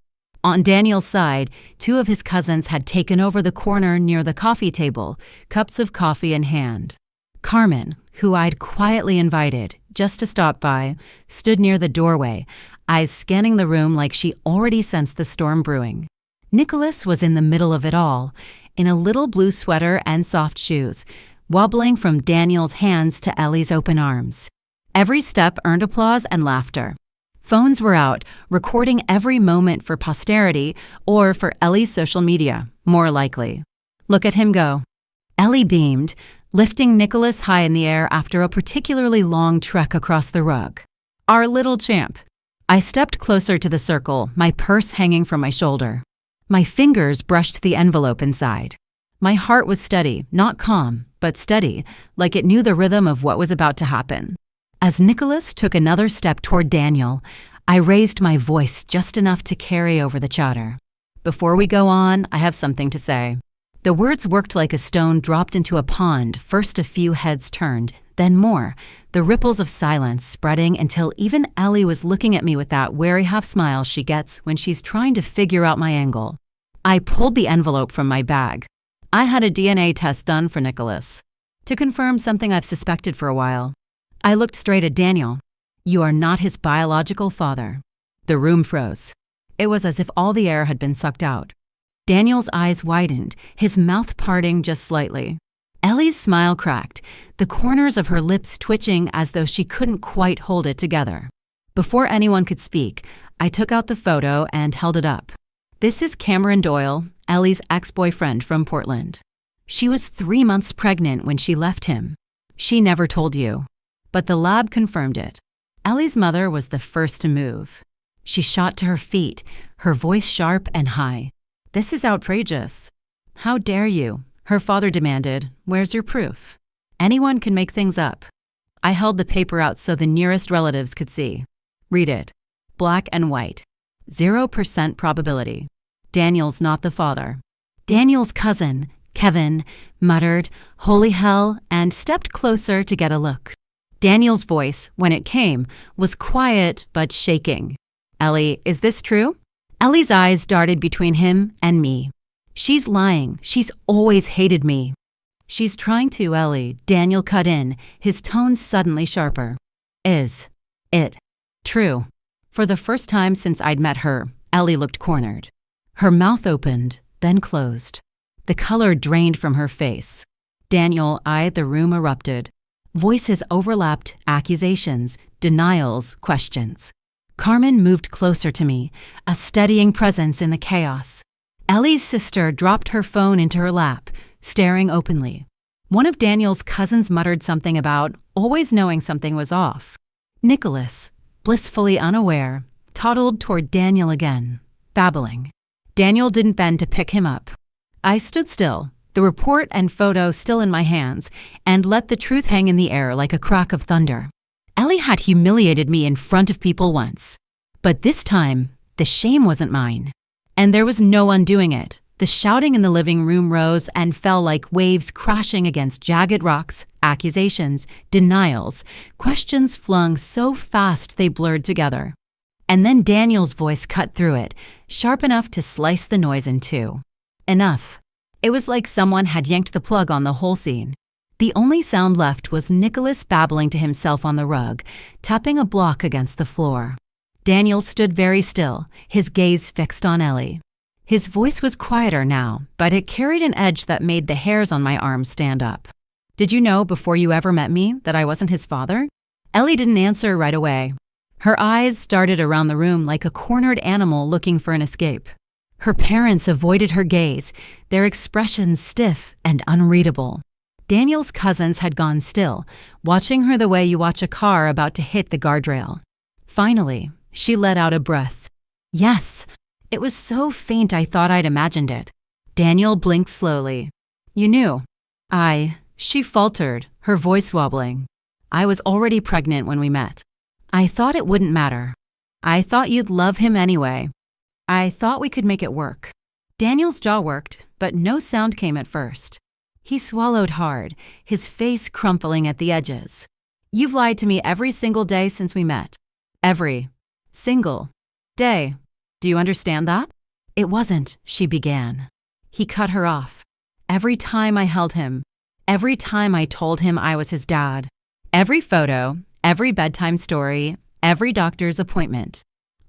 On Daniel's side, 2 of his cousins had taken over the corner near the coffee table, cups of coffee in hand. Carmen, who I'd quietly invited just to stop by, stood near the doorway, eyes scanning the room like she already sensed the storm brewing. Nicholas was in the middle of it all, in a little blue sweater and soft shoes, wobbling from Daniel's hands to Ellie's open arms. Every step earned applause and laughter. Phones were out, recording every moment for posterity or for Ellie's social media, more likely. Look at him go. Ellie beamed, lifting Nicholas high in the air after a particularly long trek across the rug. Our little champ. I stepped closer to the circle, my purse hanging from my shoulder. My fingers brushed the envelope inside. My heart was steady, not calm, but steady, like it knew the rhythm of what was about to happen. As Nicholas took another step toward Daniel, I raised my voice just enough to carry over the chatter. Before we go on, I have something to say. The words worked like a stone dropped into a pond, first a few heads turned, then more, the ripples of silence spreading until even Ellie was looking at me with that wary half smile she gets when she's trying to figure out my angle. I pulled the envelope from my bag. I had a DNA test done for Nicholas, to confirm something I've suspected for a while. I looked straight at Daniel. You are not his biological father. The room froze. It was as if all the air had been sucked out. Daniel's eyes widened, his mouth parting just slightly. Ellie's smile cracked, the corners of her lips twitching as though she couldn't quite hold it together. Before anyone could speak, I took out the photo and held it up. This is Cameron Doyle, Ellie's ex-boyfriend from Portland. She was 3 months pregnant when she left him. She never told you, but the lab confirmed it. Ellie's mother was the first to move. She shot to her feet, her voice sharp and high. This is outrageous. How dare you? Her father demanded. Where's your proof? Anyone can make things up. I held the paper out so the nearest relatives could see. Read it. Black and white. 0% probability. Daniel's not the father. Daniel's cousin, Kevin, muttered, "Holy hell," and stepped closer to get a look. Daniel's voice, when it came, was quiet but shaking. Ellie, is this true? Ellie's eyes darted between him and me. She's lying. She's always hated me. She's trying to, Ellie. Daniel cut in, his tone suddenly sharper. Is it true? For the first time since I'd met her, Ellie looked cornered. Her mouth opened, then closed. The color drained from her face. Daniel eyed the room erupted. Voices overlapped, accusations, denials, questions. Carmen moved closer to me, a steadying presence in the chaos. Ellie's sister dropped her phone into her lap, staring openly. One of Daniel's cousins muttered something about always knowing something was off. Nicholas, blissfully unaware, toddled toward Daniel again, babbling. Daniel didn't bend to pick him up. I stood still, the report and photo still in my hands, and let the truth hang in the air like a crack of thunder. Ellie had humiliated me in front of people once. But this time, the shame wasn't mine. And there was no undoing it. The shouting in the living room rose and fell like waves crashing against jagged rocks, accusations, denials, questions flung so fast they blurred together. And then Daniel's voice cut through it, sharp enough to slice the noise in two. Enough. It was like someone had yanked the plug on the whole scene. The only sound left was Nicholas babbling to himself on the rug, tapping a block against the floor. Daniel stood very still, his gaze fixed on Ellie. His voice was quieter now, but it carried an edge that made the hairs on my arms stand up. Did you know before you ever met me that I wasn't his father? Ellie didn't answer right away. Her eyes darted around the room like a cornered animal looking for an escape. Her parents avoided her gaze, their expressions stiff and unreadable. Daniel's cousins had gone still, watching her the way you watch a car about to hit the guardrail. Finally, she let out a breath. Yes, it was so faint I thought I'd imagined it. Daniel blinked slowly. You knew. She faltered, her voice wobbling. I was already pregnant when we met. I thought it wouldn't matter. I thought you'd love him anyway. I thought we could make it work. Daniel's jaw worked, but no sound came at first. He swallowed hard, his face crumpling at the edges. You've lied to me every single day since we met. Every single day. Do you understand that? It wasn't, she began. He cut her off. Every time I held him, every time I told him I was his dad, every photo, every bedtime story, every doctor's appointment.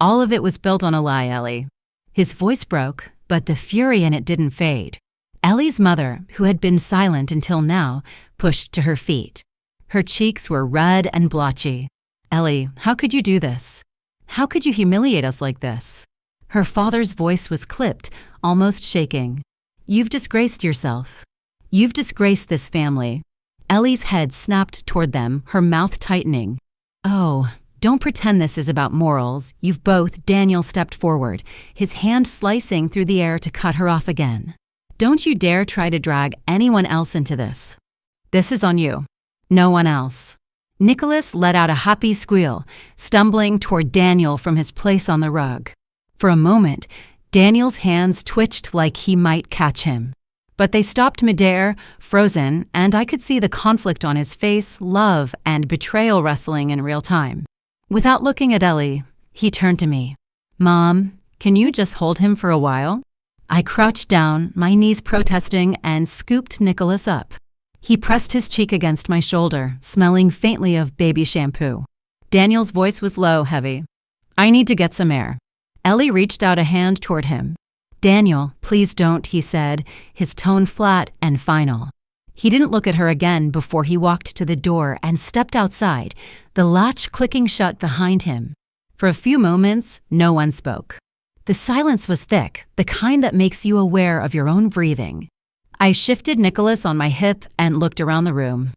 All of it was built on a lie, Ellie. His voice broke, but the fury in it didn't fade. Ellie's mother, who had been silent until now, pushed to her feet. Her cheeks were red and blotchy. Ellie, how could you do this? How could you humiliate us like this? Her father's voice was clipped, almost shaking. You've disgraced yourself. You've disgraced this family. Ellie's head snapped toward them, her mouth tightening. Oh, don't pretend this is about morals. You've both, Daniel stepped forward, his hand slicing through the air to cut her off again. Don't you dare try to drag anyone else into this. This is on you. No one else. Nicholas let out a happy squeal, stumbling toward Daniel from his place on the rug. For a moment, Daniel's hands twitched like he might catch him. But they stopped midair, frozen, and I could see the conflict on his face, love, and betrayal wrestling in real time. Without looking at Ellie, he turned to me. Mom, can you just hold him for a while? I crouched down, my knees protesting, and scooped Nicholas up. He pressed his cheek against my shoulder, smelling faintly of baby shampoo. Daniel's voice was low, heavy. I need to get some air. Ellie reached out a hand toward him. Daniel, please don't, he said, his tone flat and final. He didn't look at her again before he walked to the door and stepped outside, the latch clicking shut behind him. For a few moments, no one spoke. The silence was thick, the kind that makes you aware of your own breathing. I shifted Nicholas on my hip and looked around the room.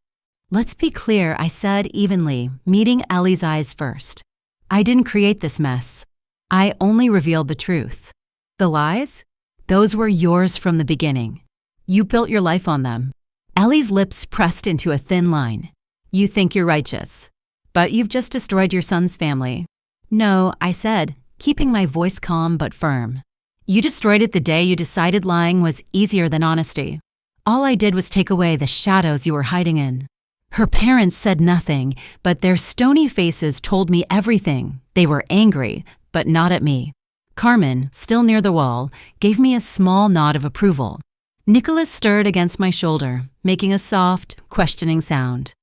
Let's be clear, I said evenly, meeting Ellie's eyes first. I didn't create this mess. I only revealed the truth. The lies? Those were yours from the beginning. You built your life on them. Ellie's lips pressed into a thin line. You think you're righteous, but you've just destroyed your son's family. No, I said, keeping my voice calm but firm. You destroyed it the day you decided lying was easier than honesty. All I did was take away the shadows you were hiding in. Her parents said nothing, but their stony faces told me everything. They were angry, but not at me. Carmen, still near the wall, gave me a small nod of approval. Nicholas stirred against my shoulder, making a soft, questioning sound.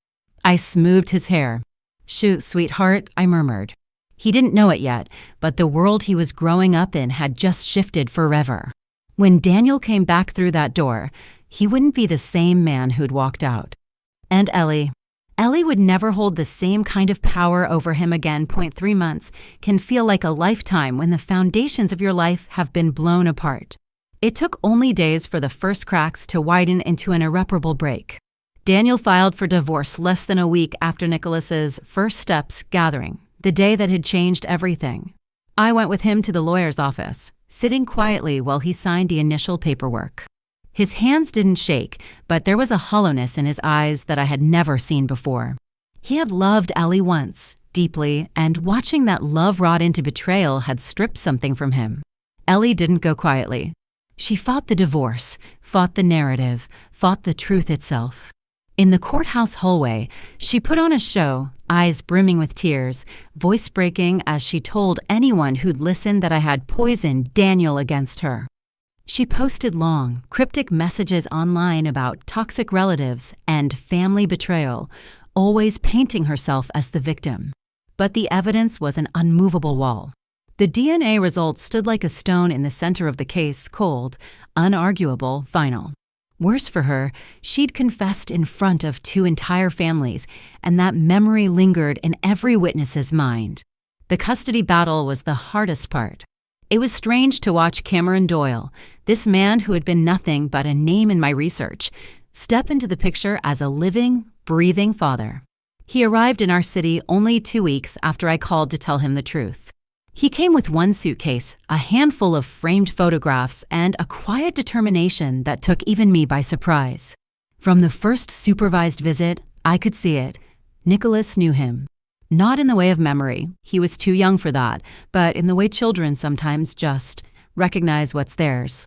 I smoothed his hair. Shoot, sweetheart, I murmured. He didn't know it yet, but the world he was growing up in had just shifted forever. When Daniel came back through that door, he wouldn't be the same man who'd walked out. And Ellie would never hold the same kind of power over him again. 3 months can feel like a lifetime when the foundations of your life have been blown apart. It took only days for the first cracks to widen into an irreparable break. Daniel filed for divorce less than a week after Nicholas's first steps gathering, the day that had changed everything. I went with him to the lawyer's office, sitting quietly while he signed the initial paperwork. His hands didn't shake, but there was a hollowness in his eyes that I had never seen before. He had loved Ellie once, deeply, and watching that love rot into betrayal had stripped something from him. Ellie didn't go quietly. She fought the divorce, fought the narrative, fought the truth itself. In the courthouse hallway, she put on a show, eyes brimming with tears, voice breaking as she told anyone who'd listen that I had poisoned Daniel against her. She posted long, cryptic messages online about toxic relatives and family betrayal, always painting herself as the victim. But the evidence was an unmovable wall. The DNA results stood like a stone in the center of the case, cold, unarguable, final. Worse for her, she'd confessed in front of 2 entire families, and that memory lingered in every witness's mind. The custody battle was the hardest part. It was strange to watch Cameron Doyle, this man who had been nothing but a name in my research, step into the picture as a living, breathing father. He arrived in our city only 2 weeks after I called to tell him the truth. He came with 1 suitcase, a handful of framed photographs, and a quiet determination that took even me by surprise. From the first supervised visit, I could see it. Nicholas knew him. Not in the way of memory, he was too young for that, but in the way children sometimes just recognize what's theirs.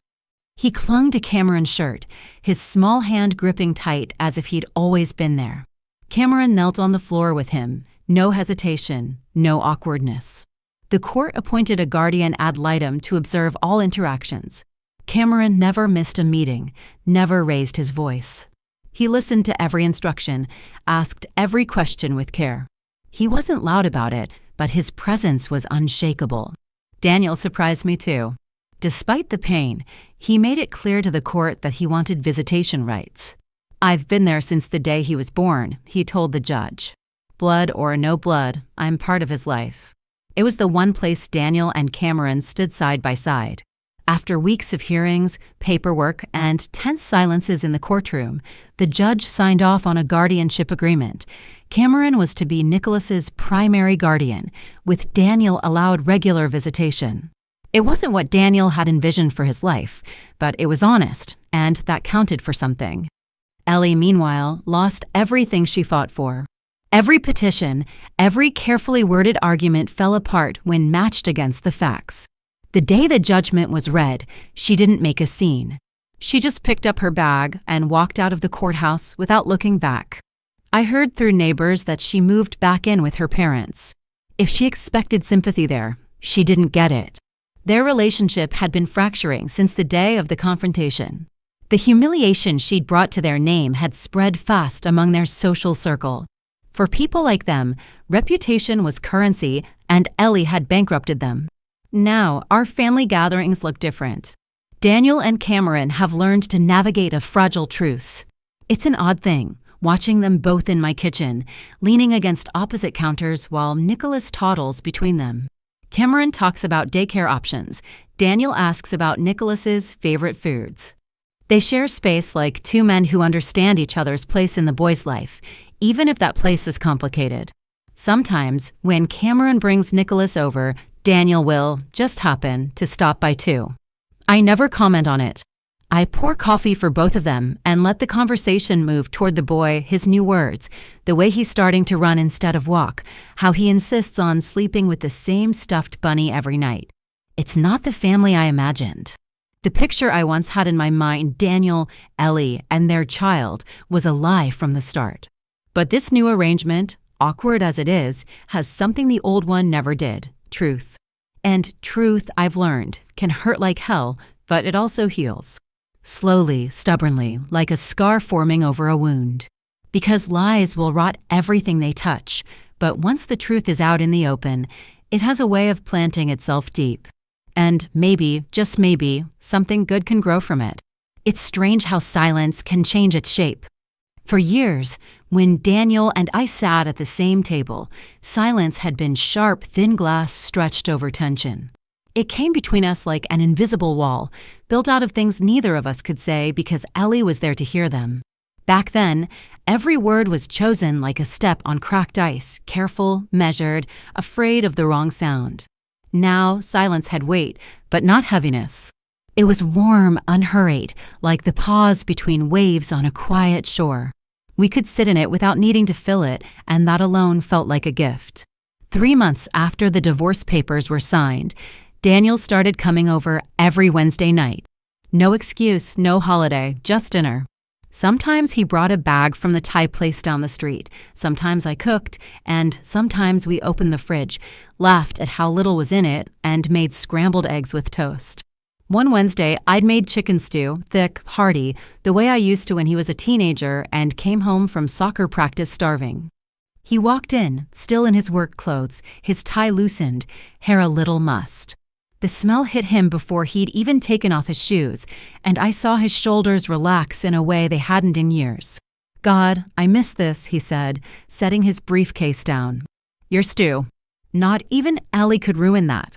He clung to Cameron's shirt, his small hand gripping tight as if he'd always been there. Cameron knelt on the floor with him, no hesitation, no awkwardness. The court appointed a guardian ad litem to observe all interactions. Cameron never missed a meeting, never raised his voice. He listened to every instruction, asked every question with care. He wasn't loud about it, but his presence was unshakable. Daniel surprised me too. Despite the pain, he made it clear to the court that he wanted visitation rights. "I've been there since the day he was born," he told the judge. "Blood or no blood, I'm part of his life." It was the one place Daniel and Cameron stood side by side. After weeks of hearings, paperwork, and tense silences in the courtroom, the judge signed off on a guardianship agreement. Cameron was to be Nicholas's primary guardian, with Daniel allowed regular visitation. It wasn't what Daniel had envisioned for his life, but it was honest, and that counted for something. Ellie, meanwhile, lost everything she fought for. Every petition, every carefully worded argument fell apart when matched against the facts. The day the judgment was read, she didn't make a scene. She just picked up her bag and walked out of the courthouse without looking back. I heard through neighbors that she moved back in with her parents. If she expected sympathy there, she didn't get it. Their relationship had been fracturing since the day of the confrontation. The humiliation she'd brought to their name had spread fast among their social circle. For people like them, reputation was currency, and Ellie had bankrupted them. Now, our family gatherings look different. Daniel and Cameron have learned to navigate a fragile truce. It's an odd thing, watching them both in my kitchen, leaning against opposite counters while Nicholas toddles between them. Cameron talks about daycare options. Daniel asks about Nicholas's favorite foods. They share space like two men who understand each other's place in the boy's life, even if that place is complicated. Sometimes, when Cameron brings Nicholas over, Daniel will just happen to stop by too. I never comment on it. I pour coffee for both of them and let the conversation move toward the boy, his new words, the way he's starting to run instead of walk, how he insists on sleeping with the same stuffed bunny every night. It's not the family I imagined. The picture I once had in my mind, Daniel, Ellie, and their child, was a lie from the start. But this new arrangement, awkward as it is, has something the old one never did: truth. And truth, I've learned, can hurt like hell, but it also heals. Slowly, stubbornly, like a scar forming over a wound. Because lies will rot everything they touch, but once the truth is out in the open, it has a way of planting itself deep. And maybe, just maybe, something good can grow from it. It's strange how silence can change its shape. For years, when Daniel and I sat at the same table, silence had been sharp, thin glass stretched over tension. It came between us like an invisible wall, built out of things neither of us could say because Ellie was there to hear them. Back then, every word was chosen like a step on cracked ice, careful, measured, afraid of the wrong sound. Now, silence had weight, but not heaviness. It was warm, unhurried, like the pause between waves on a quiet shore. We could sit in it without needing to fill it, and that alone felt like a gift. 3 months after the divorce papers were signed, Daniel started coming over every Wednesday night. No excuse, no holiday, just dinner. Sometimes he brought a bag from the Thai place down the street. Sometimes I cooked, and sometimes we opened the fridge, laughed at how little was in it, and made scrambled eggs with toast. One Wednesday, I'd made chicken stew, thick, hearty, the way I used to when he was a teenager, and came home from soccer practice starving. He walked in, still in his work clothes, his tie loosened, hair a little mussed. The smell hit him before he'd even taken off his shoes, and I saw his shoulders relax in a way they hadn't in years. "God, I miss this," he said, setting his briefcase down. "Your stew." Not even Ellie could ruin that.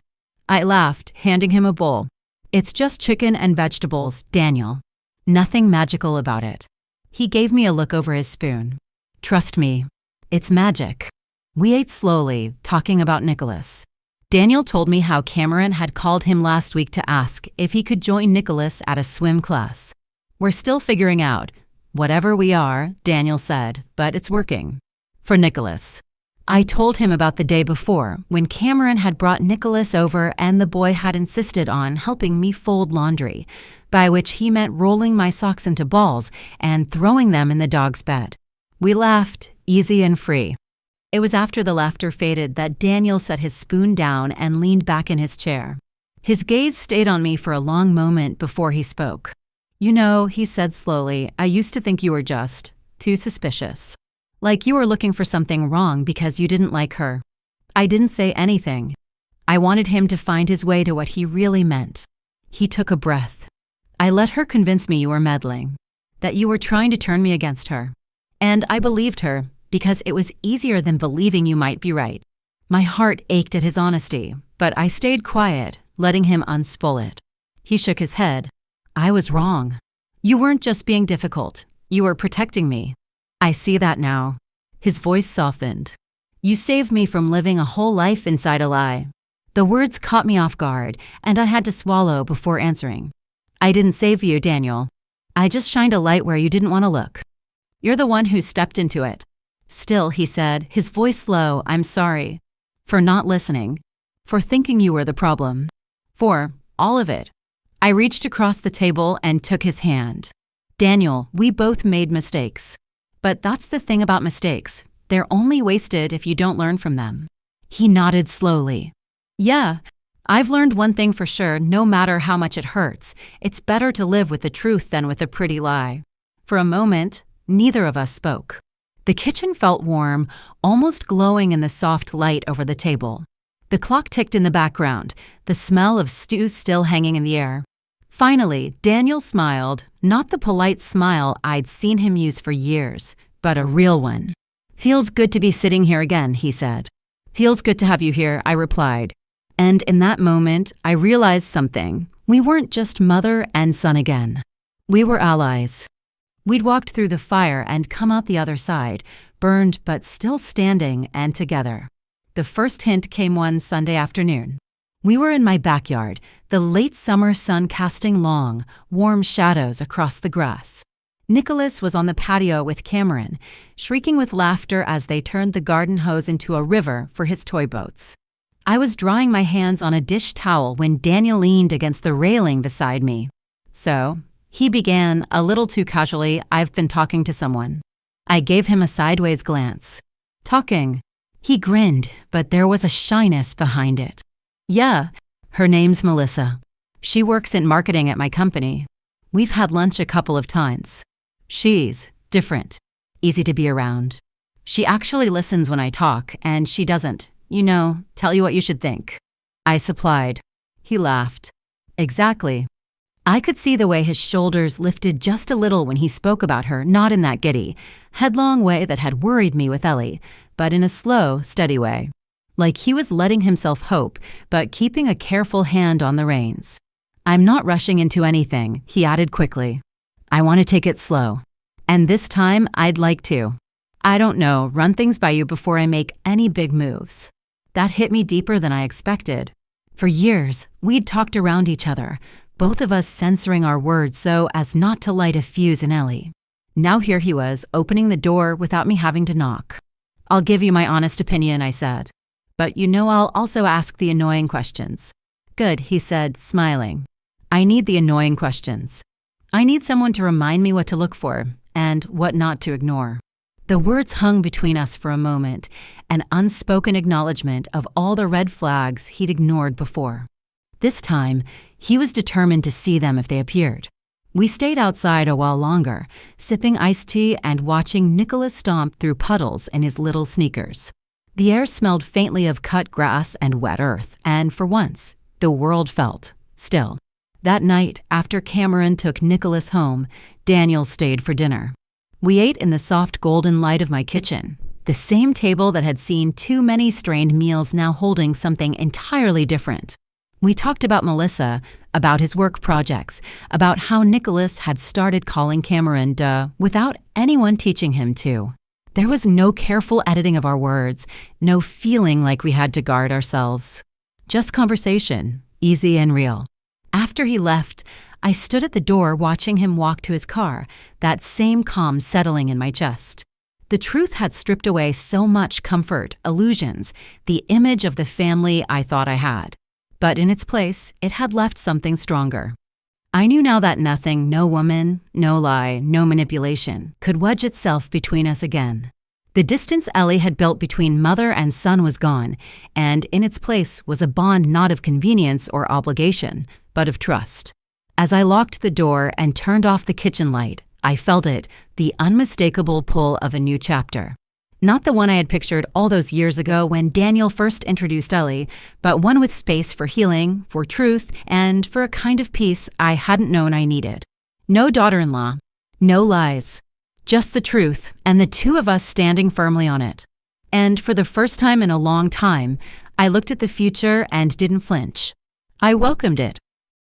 I laughed, handing him a bowl. "It's just chicken and vegetables, Daniel. Nothing magical about it." He gave me a look over his spoon. "Trust me, it's magic." We ate slowly, talking about Nicholas. Daniel told me how Cameron had called him last week to ask if he could join Nicholas at a swim class. "We're still figuring out. Whatever we are," Daniel said, "but it's working." For Nicholas. I told him about the day before, when Cameron had brought Nicholas over and the boy had insisted on helping me fold laundry, by which he meant rolling my socks into balls and throwing them in the dog's bed. We laughed, easy and free. It was after the laughter faded that Daniel set his spoon down and leaned back in his chair. His gaze stayed on me for a long moment before he spoke. "You know," he said slowly, "I used to think you were just too suspicious. Like you were looking for something wrong because you didn't like her. I didn't say anything. I wanted him to find his way to what he really meant. He took a breath. I let her convince me you were meddling, that you were trying to turn me against her. And I believed her because it was easier than believing you might be right. My heart ached at his honesty, but I stayed quiet, letting him unspool it. He shook his head. I was wrong. You weren't just being difficult. You were protecting me. I see that now. His voice softened. You saved me from living a whole life inside a lie. The words caught me off guard, and I had to swallow before answering. I didn't save you, Daniel. I just shined a light where you didn't want to look. You're the one who stepped into it. Still, he said, his voice low, I'm sorry. For not listening. For thinking you were the problem. For all of it. I reached across the table and took his hand. Daniel, we both made mistakes. But that's the thing about mistakes. They're only wasted if you don't learn from them. He nodded slowly. Yeah, I've learned one thing for sure, no matter how much it hurts. It's better to live with the truth than with a pretty lie. For a moment, neither of us spoke. The kitchen felt warm, almost glowing in the soft light over the table. The clock ticked in the background, the smell of stew still hanging in the air. Finally, Daniel smiled, not the polite smile I'd seen him use for years, but a real one. Feels good to be sitting here again, he said. Feels good to have you here, I replied. And in that moment, I realized something. We weren't just mother and son again. We were allies. We'd walked through the fire and come out the other side, burned but still standing and together. The first hint came one Sunday afternoon. We were in my backyard, the late summer sun casting long, warm shadows across the grass. Nicholas was on the patio with Cameron, shrieking with laughter as they turned the garden hose into a river for his toy boats. I was drying my hands on a dish towel when Daniel leaned against the railing beside me. So, he began, a little too casually, I've been talking to someone. I gave him a sideways glance. Talking. He grinned, but there was a shyness behind it. Yeah, her name's Melissa. She works in marketing at my company. We've had lunch a couple of times. She's different, easy to be around. She actually listens when I talk, and she doesn't, tell you what you should think. I supplied. He laughed. Exactly. I could see the way his shoulders lifted just a little when he spoke about her, not in that giddy, headlong way that had worried me with Ellie, but in a slow, steady way. Like he was letting himself hope, but keeping a careful hand on the reins. I'm not rushing into anything, he added quickly. I want to take it slow. And this time, I'd like to. I don't know, run things by you before I make any big moves. That hit me deeper than I expected. For years, we'd talked around each other, both of us censoring our words so as not to light a fuse in Ellie. Now here he was, opening the door without me having to knock. I'll give you my honest opinion, I said. But I'll also ask the annoying questions. Good, he said, smiling. I need the annoying questions. I need someone to remind me what to look for and what not to ignore. The words hung between us for a moment, an unspoken acknowledgement of all the red flags he'd ignored before. This time, he was determined to see them if they appeared. We stayed outside a while longer, sipping iced tea and watching Nicholas stomp through puddles in his little sneakers. The air smelled faintly of cut grass and wet earth, and for once, the world felt still. That night, after Cameron took Nicholas home, Daniel stayed for dinner. We ate in the soft golden light of my kitchen, the same table that had seen too many strained meals now holding something entirely different. We talked about Melissa, about his work projects, about how Nicholas had started calling Cameron without anyone teaching him to. There was no careful editing of our words, no feeling like we had to guard ourselves. Just conversation, easy and real. After he left, I stood at the door watching him walk to his car, that same calm settling in my chest. The truth had stripped away so much comfort, illusions, the image of the family I thought I had. But in its place, it had left something stronger. I knew now that nothing, no woman, no lie, no manipulation, could wedge itself between us again. The distance Ellie had built between mother and son was gone, and in its place was a bond not of convenience or obligation, but of trust. As I locked the door and turned off the kitchen light, I felt it, the unmistakable pull of a new chapter. Not the one I had pictured all those years ago when Daniel first introduced Ellie, but one with space for healing, for truth, and for a kind of peace I hadn't known I needed. No daughter-in-law, no lies, just the truth, and the two of us standing firmly on it. And for the first time in a long time, I looked at the future and didn't flinch. I welcomed it.